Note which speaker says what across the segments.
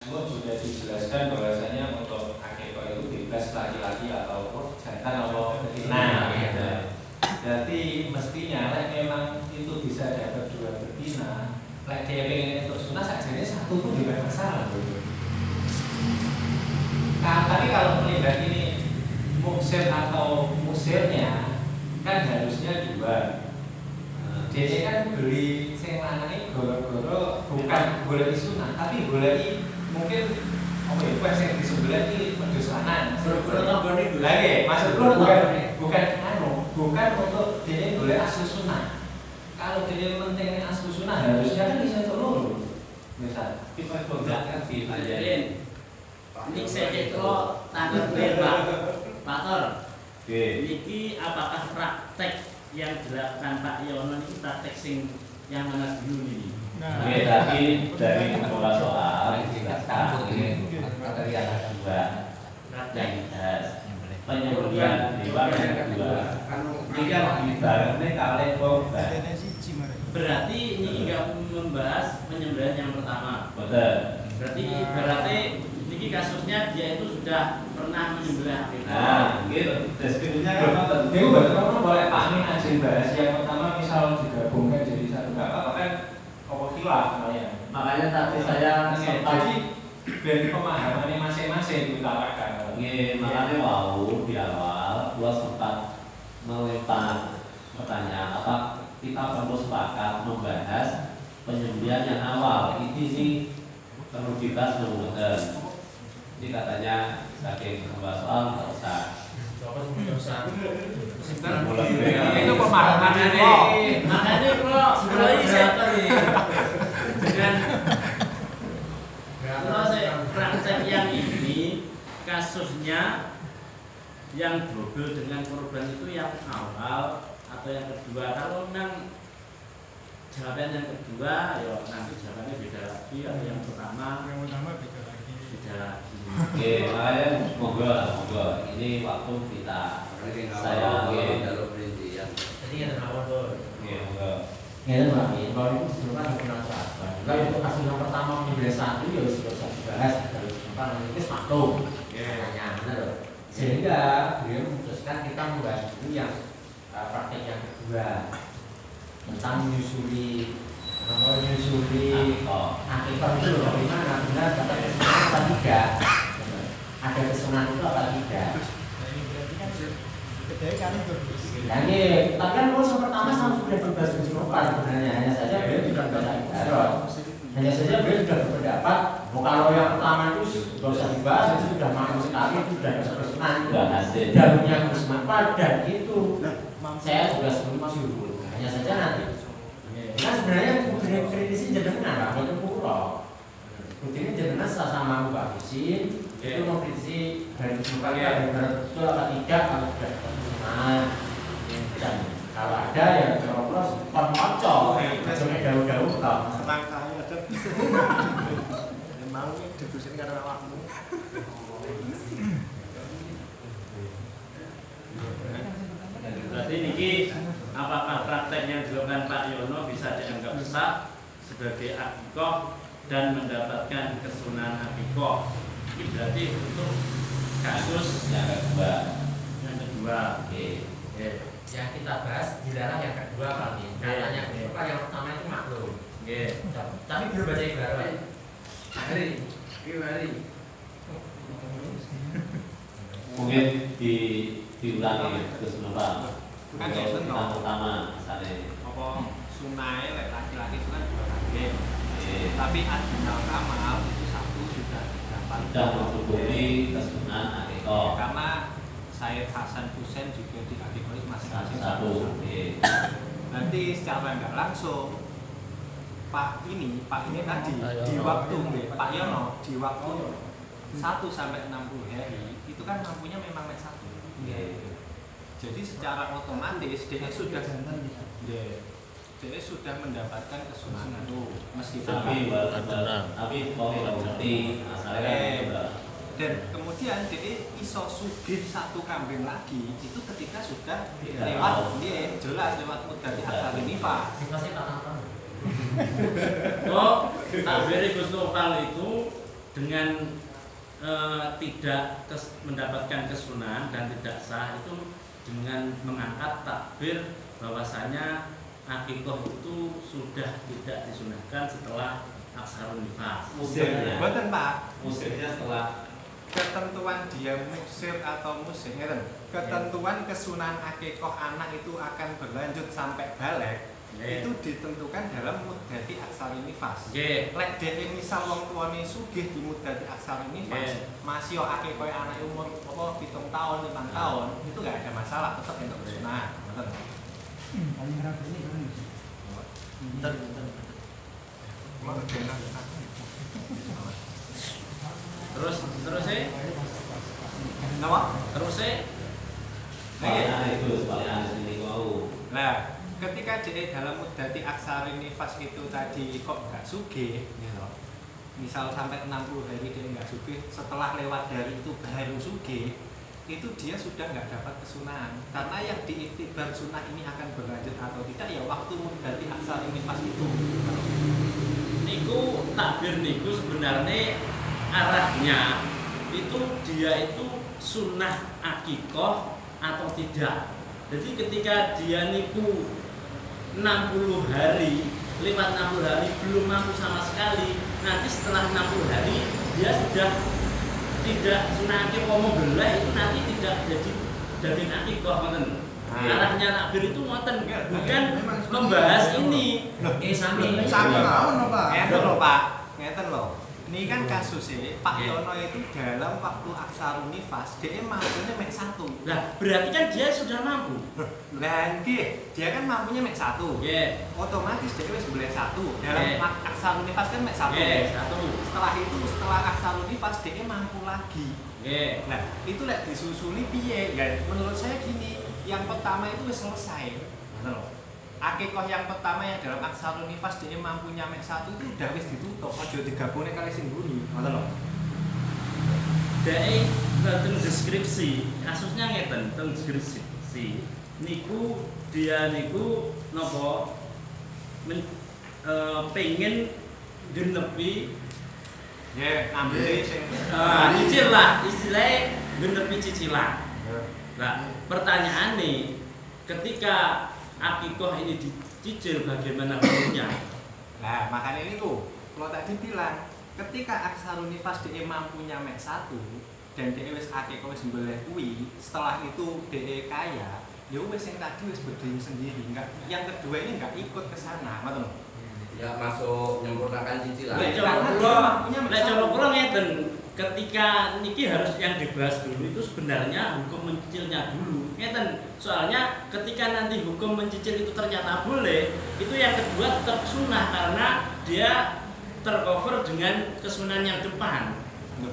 Speaker 1: sudah dijelaskan bahwasanya untuk akekah itu bebas laki-laki atau jantan atau betina. Jadi mestinya memang itu bisa dapat dua betina. Lek dia pengen untuk sunah sajane satu pun tidak masalah. Tapi kalau melihat ini muksir atau musirnya kan harusnya dua. Jadi kan beli sing lanang goro-goro bukan golek sunah tapi golek mungkin apa ya pas yang di sebelah ini wedhus lanang. Goro-goro tambane dulu. Lah nggih, maksudku bukan untuk dia golek asli sunah. Kalau dia penting asli sunah harusnya kan bisa untuk loro. Misal kita kontak di ajarin.
Speaker 2: Ini saya itu tanggal Pak Tor. Niki apakah praktek yang dilakukan Pak Yono ini praktek sing yang mana dulu ini?
Speaker 3: Oke, tapi dari beberapa soal sekarang ini materi yang kedua yang penyembelihan hewan yang kedua ini kan ibaratnya kalian korban.
Speaker 2: Berarti ini enggak membahas penyembelihan yang pertama.
Speaker 3: Betul.
Speaker 2: Berarti ini kasusnya dia itu sudah pernah menyembelih.
Speaker 3: Nah, gitu. Deskripsinya kan
Speaker 1: itu betul boleh pahami aja bahas yang pertama misal digabungkan jadi satu nggak apa-apa kan apa khilaf namanya.
Speaker 3: makanya tadi saya
Speaker 1: Jadi dari pemahamannya masing-masing diutarakan.
Speaker 3: makanya wow di awal gua sempat melempar pertanyaan apa kita perlu sepakat membahas penyembelihan yang awal ini sih perlu dibahas menurut ini katanya saking membahas soal nggak usah.
Speaker 1: Itu pemahaman
Speaker 2: Makanya kok mulai dengan proses praktek yang ini kasusnya yang double dengan korban itu yang awal atau yang kedua. Kalau memang jawaban yang kedua ya nanti jawabannya beda lagi atau yang pertama beda lagi.
Speaker 3: Oke, makanya monggo ini waktu kita saya
Speaker 4: jalur perincian.
Speaker 2: Jadi yang awal
Speaker 3: monggo.
Speaker 5: Ya, Mbak, kalau itu sebenarnya penasaran. Kalau untuk kasus yang pertama penyembelihan satu ya sudah bisa dibahas dari apa namanya itu maklum. Sehingga beliau memutuskan kita membahas dulu yang praktek yang kedua tentang menyusuri akikah itu loh, bagaimana benar kata kesunahan apa tidak? Ada kesunahan itu apa tidak? Tapi kan proses pertama sama sudah dibahas kesunahan sebenarnya hanya saja beliau tidak baca ibarat. Hanya saja beliau sudah berpendapat kalau yang pertama itu tidak usah dibahas itu sudah makhluk sekali itu sudah kesunahan jalurnya kesunahan dan itu saya juga sebelum masih dulu hanya saja nanti kan sebenarnya kritisi jenengan lah itu pura rutinnya jenengan sama Mbak Visin itu mengkritisi dari kesunahan betul apa tidak kalau sudah kesunahan dan kalau ada yang terus pemocok jangan jauh-jauh toh
Speaker 4: Tenang saya aja. Memang diskusi karena awakmu.
Speaker 2: Berarti niki apakah praktek yang dilakukan Pak Yono bisa dianggap sah sebagai akikah dan mendapatkan kesunahan akikah? Ini berarti untuk kasus
Speaker 3: Yang kedua.
Speaker 2: Oke.
Speaker 5: yang kita bahas dilarang yang kedua kali katanya kedua yang pertama itu maklum tapi belum baca ibarat
Speaker 3: Mungkin diulangi terus kenapa?
Speaker 1: Kan ya
Speaker 3: Yang
Speaker 1: benar.
Speaker 3: pertama misalnya.
Speaker 1: Apa sunai laki-laki itu kan dua kali. Tapi adinal kamal itu satu sudah didapat.
Speaker 3: Sudah mencukupi kesunahan akikah.
Speaker 1: Karena Sayyid Hasan Hussein juga di akikah masing-masing
Speaker 3: Satu.
Speaker 1: Nanti secara nggak langsung Pak ini tadi di waktu Pak Yono di waktu 1 sampai 60 hari itu kan lampunya memang naik satu. Jadi secara otomatis dia sudah mendapatkan kesunahan itu meskipun
Speaker 3: tapi kok ngerti masalahnya
Speaker 1: dan kemudian dia iso sugih satu kambing lagi itu ketika sudah lewat dia jelas lewat mudati akal nifas.
Speaker 5: masih tak nonton
Speaker 2: Oh, takbir Gus Nopal itu dengan tidak mendapatkan kesunahan dan tidak sah itu dengan mengangkat takbir bahwasanya akikoh itu sudah tidak disunahkan setelah aksarun nifas.
Speaker 3: Musirnya.
Speaker 1: Mboten Pak.
Speaker 3: Musirnya setelah
Speaker 1: Ketentuan dia musir atau musir, ketentuan kesunahan akikoh anak itu akan berlanjut sampai balik. Itu ditentukan dalam muddati aksari nifas. Lek dhewe misal wong tuane sugih di muddati aksari nifas, masih yo akikoh anak umur apa 7 tahun, 5 tahun, itu enggak ada masalah, tetap untuk kesunahan. Ngoten.
Speaker 5: Paling rapi ini kan.
Speaker 2: Terus sih,
Speaker 1: Napa?
Speaker 2: terus sih.
Speaker 3: soalnya itu soalnya ini mau.
Speaker 1: Nah, ketika dia dalam muddati aksari nifas itu tadi kok nggak sugih, gitu. Misal sampai 60 hari dia nggak sugih, setelah lewat dari itu baru sugih, itu dia sudah nggak dapat kesunahan. Karena yang diiktibar sunnah ini akan berlanjut atau tidak ya waktu muddati aksari nifas itu.
Speaker 2: Niku takbir niku sebenarnya arahnya itu dia itu sunnah akikoh atau tidak. Jadi ketika dia niku 60 hari, lewat 60 hari belum mampu sama sekali, nanti setelah 60 hari dia sudah tidak sunnah akikoh mau belah itu nanti tidak jadi daging akikoh ngoten. Arahnya takbir itu ngoten, bukan membahas ini.
Speaker 5: Sami
Speaker 4: tahun Pak.
Speaker 1: Ngeten loh Pak, ngeten loh. Ini kan kasusnya Pak Yono itu dalam waktu aksarun nifas dia mampunya mek 1.
Speaker 2: Lah, berarti kan dia sudah mampu.
Speaker 1: Lah nggih, dia kan mampunya mek 1. Otomatis dia wis boleh 1. Dalam aksarun nifas kan mek 1. Setelah itu setelah aksarun nifas dia mampu lagi. Nah, itu lek disusuli piye? Ya menurut saya gini, yang pertama itu wis selesai. Ngoten lho. Akikoh yang pertama yang dalam aksarun nifas dia mampu nyampe 1 itu udah wis ditutup, aja digabungnya kali sing bunyi. Ngoten lho.
Speaker 2: Dek teng deskripsi, kasusnya ngeten teng deskripsi. Niku dia niku napa pengen genepi
Speaker 1: ambil sing
Speaker 2: cicil lah, istilahnya genepi cicilan. Nah, pertanyaan nih, ketika akikoh ini dicicil bagaimana bentuknya?
Speaker 1: Nah, makanya ini kalau tadi bilang ketika aksarun nifas dia mampu nyampe 1 dan dia wis akikoh wis mbeleh kuwi, setelah itu dia kaya, ya wis yang tadi wis berdiri sendiri, enggak. Yang kedua ini enggak ikut ke sana, ngoten lho.
Speaker 4: Ya masuk menyempurnakan cicilan.
Speaker 2: Lek cara kula ngeten, ketika niki harus yang dibahas dulu itu sebenarnya hukum mencicilnya dulu. Ngeten, soalnya ketika nanti hukum mencicil itu ternyata boleh, itu yang kedua tetap sunnah karena dia tercover dengan kesunahan yang depan.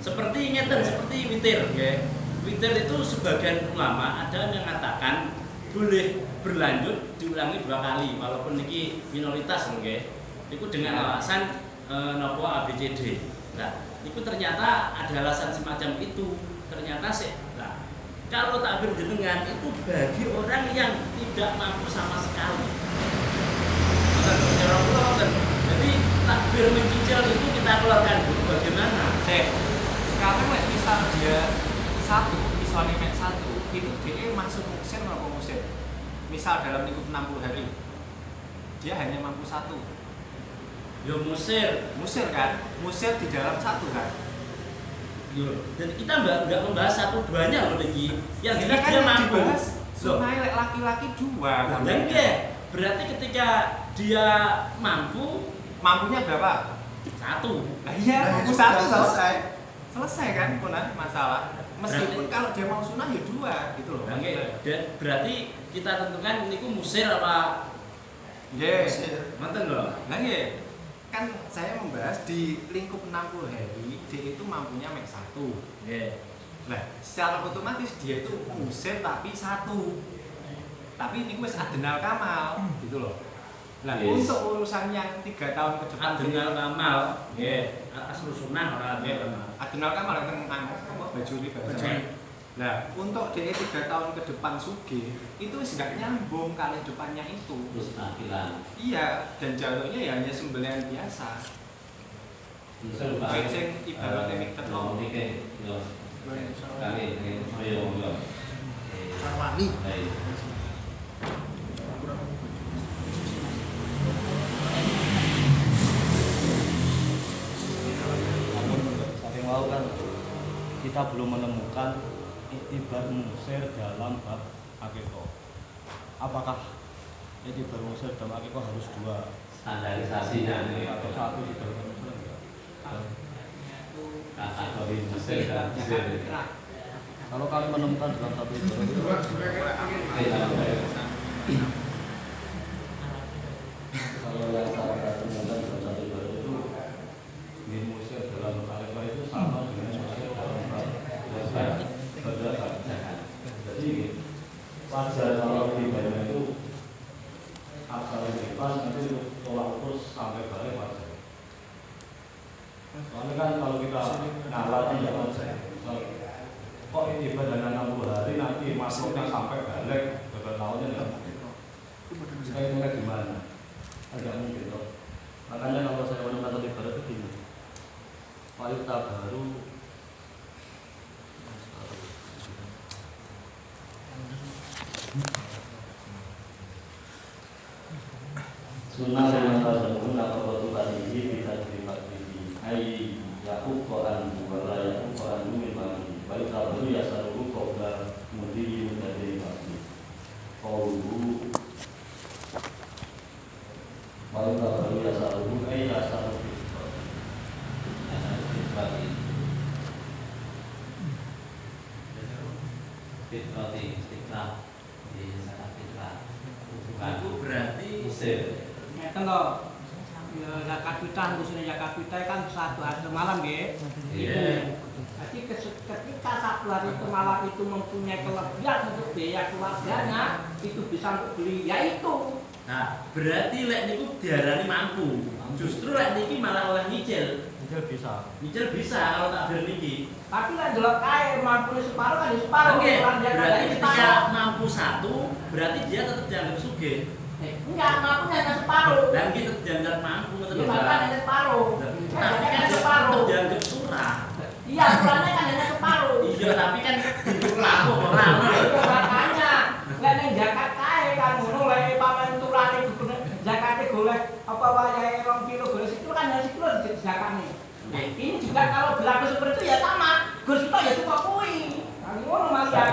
Speaker 2: Seperti ngeten, seperti witir, ya. Witir itu sebagian ulama ada yang mengatakan boleh berlanjut diulangi 2 kali, walaupun niki minoritas, nggih. Itu dengan alasan nopo ABCD. Nah, itu ternyata ada alasan semacam itu. Ternyata nah, kalau takbir jenengan itu bagi orang yang tidak mampu sama sekali. Jadi takbir mencicil itu kita keluarkan dulu bagaimana?
Speaker 1: Sekarang misal dia 1, misalnya mek 1, itu dia masuk musir atau musir. Misal dalam lingkup 60 hari, dia hanya mampu 1.
Speaker 2: Yo musir
Speaker 1: kan, musir di dalam 1 kan.
Speaker 2: Yo, dan kita nggak membahas 1-2-nya loh Niki. Yang jelas
Speaker 1: kan
Speaker 2: dia mampu.
Speaker 1: Sunai laki-laki 2.
Speaker 2: Dan berarti ketika dia mampunya berapa? 1.
Speaker 1: Nah iya, mampu 1 selesai kan punan masalah. Meskipun kalau dia mau sunah ya 2 gitu loh.
Speaker 2: Dan berarti kita tentukan niku musir apa? Manten loh.
Speaker 1: Nah kan saya membahas di lingkup 60 hari dia itu mampunya mek 1. Nah, secara otomatis dia itu musir tapi 1. Tapi ini wis adenal kamal gitu loh. Nah, untuk urusan yang 3 tahun ke depan
Speaker 2: adenal kamal, asal sunnah ora
Speaker 1: adenal kamal yang apa baju ini bahasa. Nah, untuk dia 3 tahun ke depan sugih itu wis gak nyambung kali depannya itu.
Speaker 3: Terus akhiran.
Speaker 1: Iya, dan jatuhnya ya hanya sembelihan biasa.
Speaker 3: Unsur
Speaker 1: Baik sing ibaratnya mikten
Speaker 3: no niki yo. Kami ingin ayo yo.
Speaker 6: Sarwani.
Speaker 3: Baik.
Speaker 7: Saking mau kan kita belum menemukan iktibar musir dalam bab akikoh. Apakah iktibar musir dalam akikoh harus 2
Speaker 3: Standarisasinya nih
Speaker 7: atau 1 iktibar musir enggak?
Speaker 3: kategori musir dan musir.
Speaker 7: Kalau kami menemukan dalam satu iktibar itu kalau yang saya temukan dalam satu iktibar itu di musir dalam akikoh itu sama dengan musir dalam bab zakat. Jadi wajar kalau di bayar itu asal bebas nanti tolak terus sampai balik wajar. Soalnya kan kalau kita ngalah tidak wajar. Kok ini badan 60 hari nanti masuknya sampai balik beberapa tahunnya dalam kita hitungnya gimana? Agak mungkin toh. Makanya kalau saya menemukan satu ibarat itu gini. Wanita baru sunnah yang terjadi atau batu ini bisa dipati ai yakub Quran wala yakub Quran mimani baik kalau ya saru qabla mudi menjadi pasti qaulu baik kalau ya saru ai ya saru
Speaker 3: Fitrati istiqlal di zakat fitrah.
Speaker 2: Itu berarti
Speaker 3: Musir.
Speaker 6: Ngeten to. Ya zakat fitrah khususnya zakat fitrah kan 1 hari semalam nggih.
Speaker 3: Iya.
Speaker 6: Jadi ketika 1 hari semalam itu mempunyai kelebihan untuk biaya keluarganya, itu bisa untuk beli yaitu.
Speaker 2: nah berarti lek niku diarani mampu. Justru lek niki malah oleh nyicil.
Speaker 7: Itu bisa.
Speaker 2: Nyicil bisa kalau takbir niki.
Speaker 6: Tapi lah delok kae mampu separuh kan separuh.
Speaker 2: Oke,
Speaker 6: Orang dia
Speaker 2: berarti
Speaker 6: kan
Speaker 2: ketika
Speaker 6: separuh.
Speaker 2: mampu 1, berarti dia tetap dianggap sugih.
Speaker 6: Enggak, mampunya hanya separuh.
Speaker 2: Dan kita dianggap mampu
Speaker 6: Dia
Speaker 2: tetap
Speaker 6: makan hanya separuh.
Speaker 2: tapi kan
Speaker 6: Hanya
Speaker 2: tetap
Speaker 6: separuh.
Speaker 2: dianggap surah.
Speaker 6: Iya, ukurannya kan hanya separuh.
Speaker 2: Iya, tapi kan bentuk laku orang.
Speaker 6: Itu makanya lek ning zakat kae kan ngono lek pamen turane gugune zakate golek apa wayahe 2 kilo golek 1 kilo kan hanya 1 kilo zakatnya. Ini juga kalau berlaku seperti itu ya sama. Gus kita ya suka kuwi. Nah, ngono Mas ya.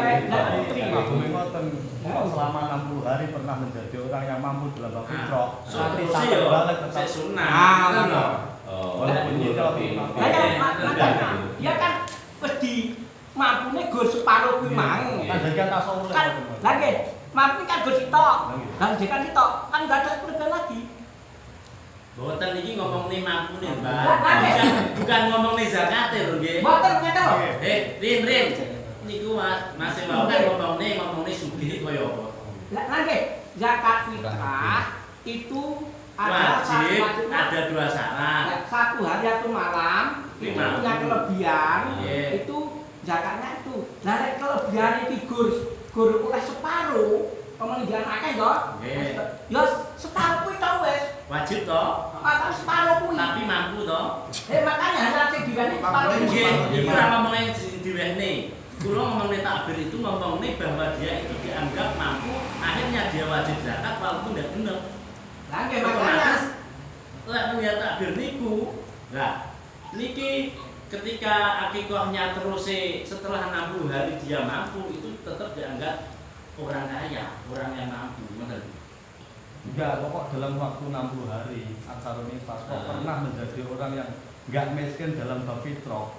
Speaker 7: Selama 60 hari pernah menjadi orang yang mampu dalam bab fitrah. Nanti
Speaker 2: Solusi
Speaker 7: sampai
Speaker 2: yo,
Speaker 7: balik
Speaker 2: saya
Speaker 7: tetap
Speaker 2: sunnah.
Speaker 6: Ah,
Speaker 2: Ngono lho.
Speaker 3: Oh,
Speaker 7: walaupun dia
Speaker 6: Lah ya makanya dia kan wis di mampune gur separuh kuwi mang.
Speaker 7: kan jadi tasawuf
Speaker 6: Kan lagi mampu kan gur sitok. Lah kan sitok kan enggak ada kelebihan lagi.
Speaker 2: Boten iki ngomong nih mampu nih, Mbak.
Speaker 6: Lah,
Speaker 2: Bukan ngomong nih zakate lho nggih.
Speaker 6: Mboten ngene lho.
Speaker 2: Rin. Niku masih mau kan ngomong nih sugih kaya apa?
Speaker 6: Lah lagi zakat fitrah itu ada
Speaker 2: Wajib ada 2 syarat.
Speaker 6: 1 hari 1 malam itu
Speaker 2: Malam.
Speaker 6: punya kelebihan
Speaker 2: Iya.
Speaker 6: itu zakatnya itu. Lah nek kelebihan iki gur oleh separuh kemudian akeh to.
Speaker 2: Nggih.
Speaker 6: Ya separuh kuwi to wis.
Speaker 2: Wajib toh,
Speaker 6: Maka separuh kuwi.
Speaker 2: tapi mampu toh.
Speaker 6: Makanya hanya sing diwene separuh kuwi.
Speaker 2: Nggih, iki ora ngomongin diwehne. Kulo ngomongin takbir itu ngomongin bahwa dia itu dianggap mampu, akhirnya dia wajib zakat walaupun tidak benar.
Speaker 6: Lah nggih makanya
Speaker 2: Lek melihat takbir niku, lah niki ketika akikohnya terus setelah 60 hari dia mampu itu tetap dianggap orang kaya, orang yang mampu, benar.
Speaker 7: enggak, pokok dalam waktu 60 hari Ansarun Infas kok pernah menjadi orang yang enggak miskin dalam bab fitrah.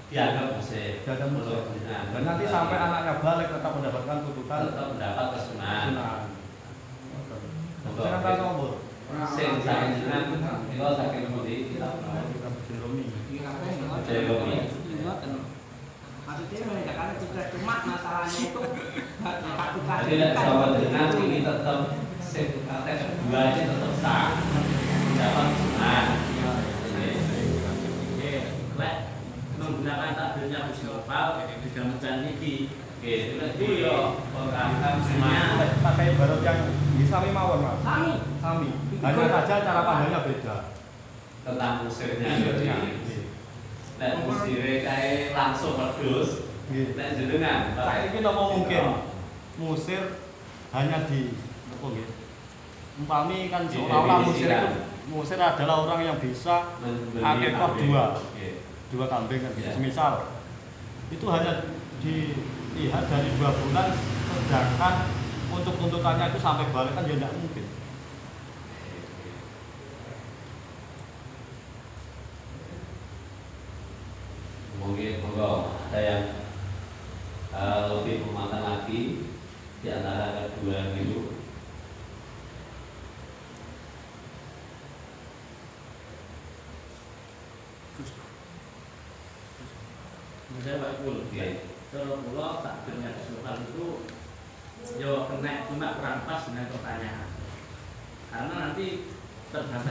Speaker 3: dianggap musir.
Speaker 7: Dianggap musir. Dan nanti sampai anaknya balik tetap mendapatkan kutukan
Speaker 3: tetap mendapat kesunahan.
Speaker 7: Betul. Jangan tasawuf.
Speaker 3: Sing saking jenengan kula saking pundi kita
Speaker 7: Kita berjeromi.
Speaker 6: maksudnya menegakkan juga cuma masalahnya itu
Speaker 3: Jadi nek sama jenengan ini tetap sing kate dua ini tetap sah. Mendapat kesunahan.
Speaker 2: Lek menggunakan takbirnya Gus Nopal juga mencari niki.
Speaker 3: Oke, itu yo orang semuanya
Speaker 7: Pakai ibarat yang bisa mawon mas.
Speaker 6: kami
Speaker 7: Sami. Hanya saja cara pandangnya beda.
Speaker 3: tentang musirnya.
Speaker 7: Musirnya.
Speaker 3: Nek musire kae langsung wedhus.
Speaker 7: Nggih.
Speaker 3: Nek jenengan
Speaker 7: Saiki napa mungkin musir hanya di apa nggih? Umpami kan seolah-olah musir adalah orang yang bisa akekah dua kambing kan
Speaker 3: Ya.
Speaker 7: semisal itu hanya dilihat dari 2 bulan, sedangkan untuk tuntutannya itu sampai balik kan ya tidak mungkin.
Speaker 3: Mungkin monggo ada yang lebih mematang lagi di antara kedua itu.
Speaker 2: Saya Pak Kul, kalau pulau takdirnya kesukaan itu yo kena cuma kurang pas dengan pertanyaan, karena nanti terbatas